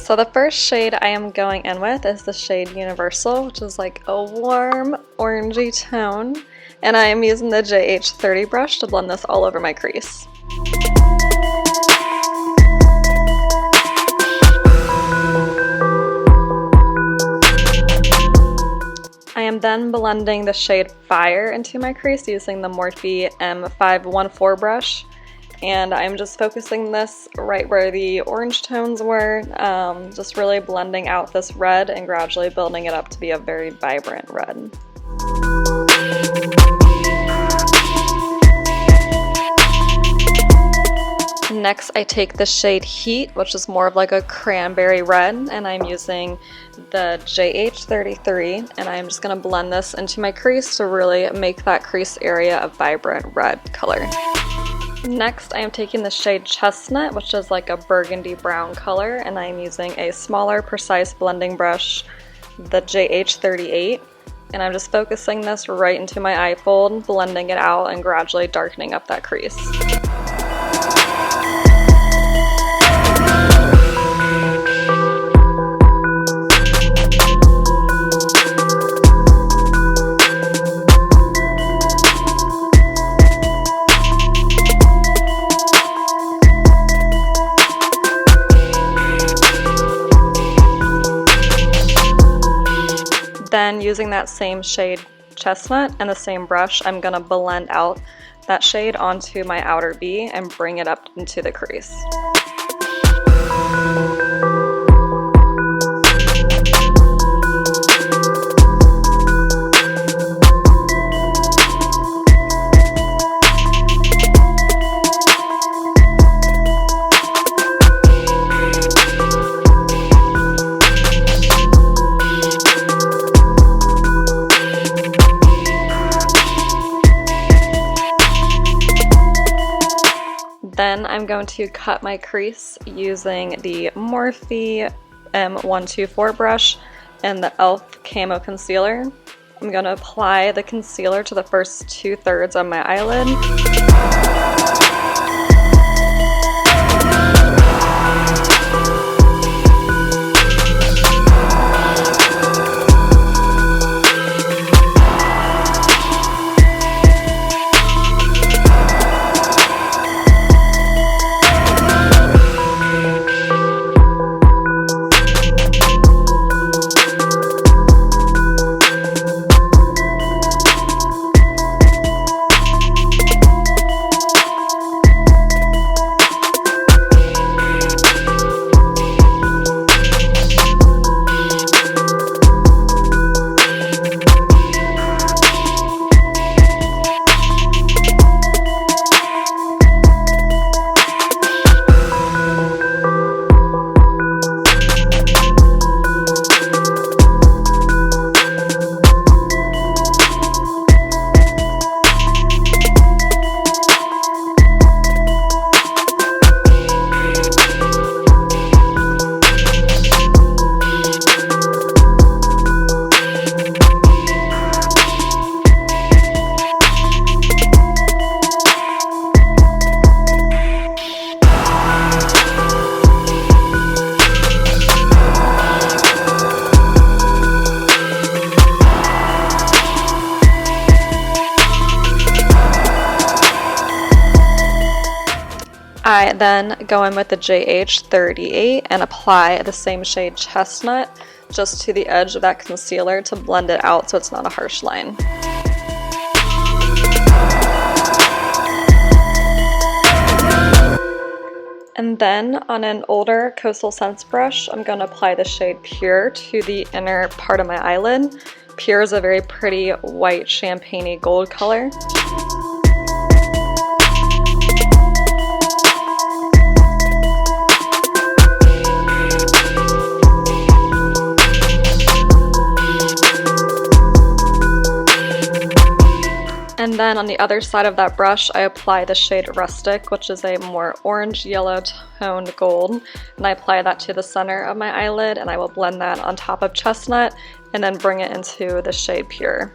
So the first shade I am going in with is the shade Universal, which is like a warm orangey tone, and I am using the JH30 brush to blend this all over my crease. I am then blending the shade Fire into my crease using the Morphe M514 brush, and I'm just focusing this right where the orange tones were, just really blending out this red and gradually building it up to be a very vibrant red. Next, I take the shade Heat, which is more of like a cranberry red, and I'm using the JH33, and I'm just going to blend this into my crease to really make that crease area a vibrant red color. Next, I am taking the shade Chestnut, which is like a burgundy brown color, and I'm using a smaller, precise blending brush, the JH38, and I'm just focusing this right into my eye fold, blending it out and gradually darkening up that crease. Then using that same shade Chestnut and the same brush, I'm going to blend out that shade onto my outer V and bring it up into the crease. Then I'm going to cut my crease using the Morphe M124 brush and the e.l.f. Camo Concealer. I'm going to apply the concealer to the first 2/3 of my eyelid. I then go in with the JH38 and apply the same shade Chestnut just to the edge of that concealer to blend it out so it's not a harsh line. And then on an older Coastal Scents brush, I'm going to apply the shade Pure to the inner part of my eyelid. Pure is a very pretty white champagne-y gold color. And then on the other side of that brush, I apply the shade Rustic, which is a more orange-yellow toned gold, and I apply that to the center of my eyelid, and I will blend that on top of Chestnut, and then bring it into the shade Pure.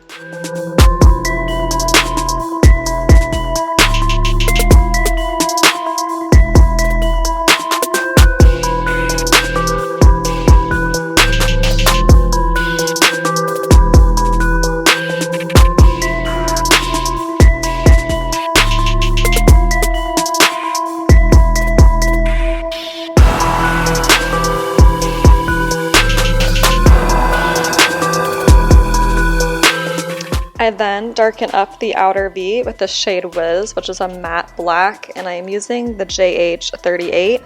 I then darken up the outer V with the shade Whiz, which is a matte black, and I am using the JH38,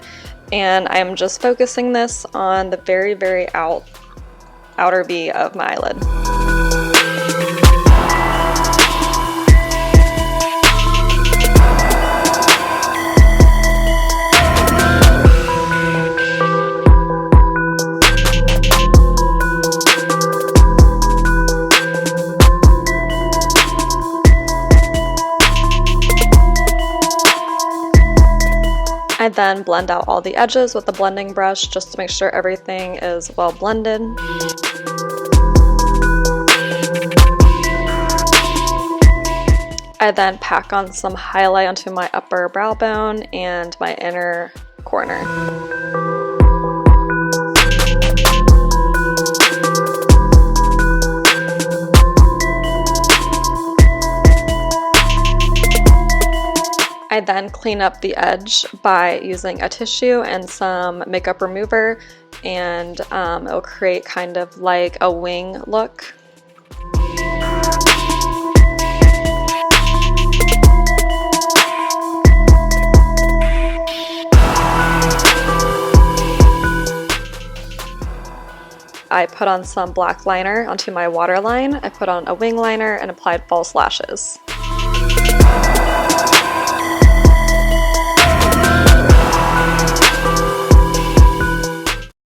and I'm just focusing this on the very outer V of my eyelid. I then blend out all the edges with the blending brush just to make sure everything is well blended. I then pack on some highlight onto my upper brow bone and my inner corner. I then clean up the edge by using a tissue and some makeup remover, and it'll create kind of like a wing look. I put on some black liner onto my waterline. I put on a wing liner and applied false lashes.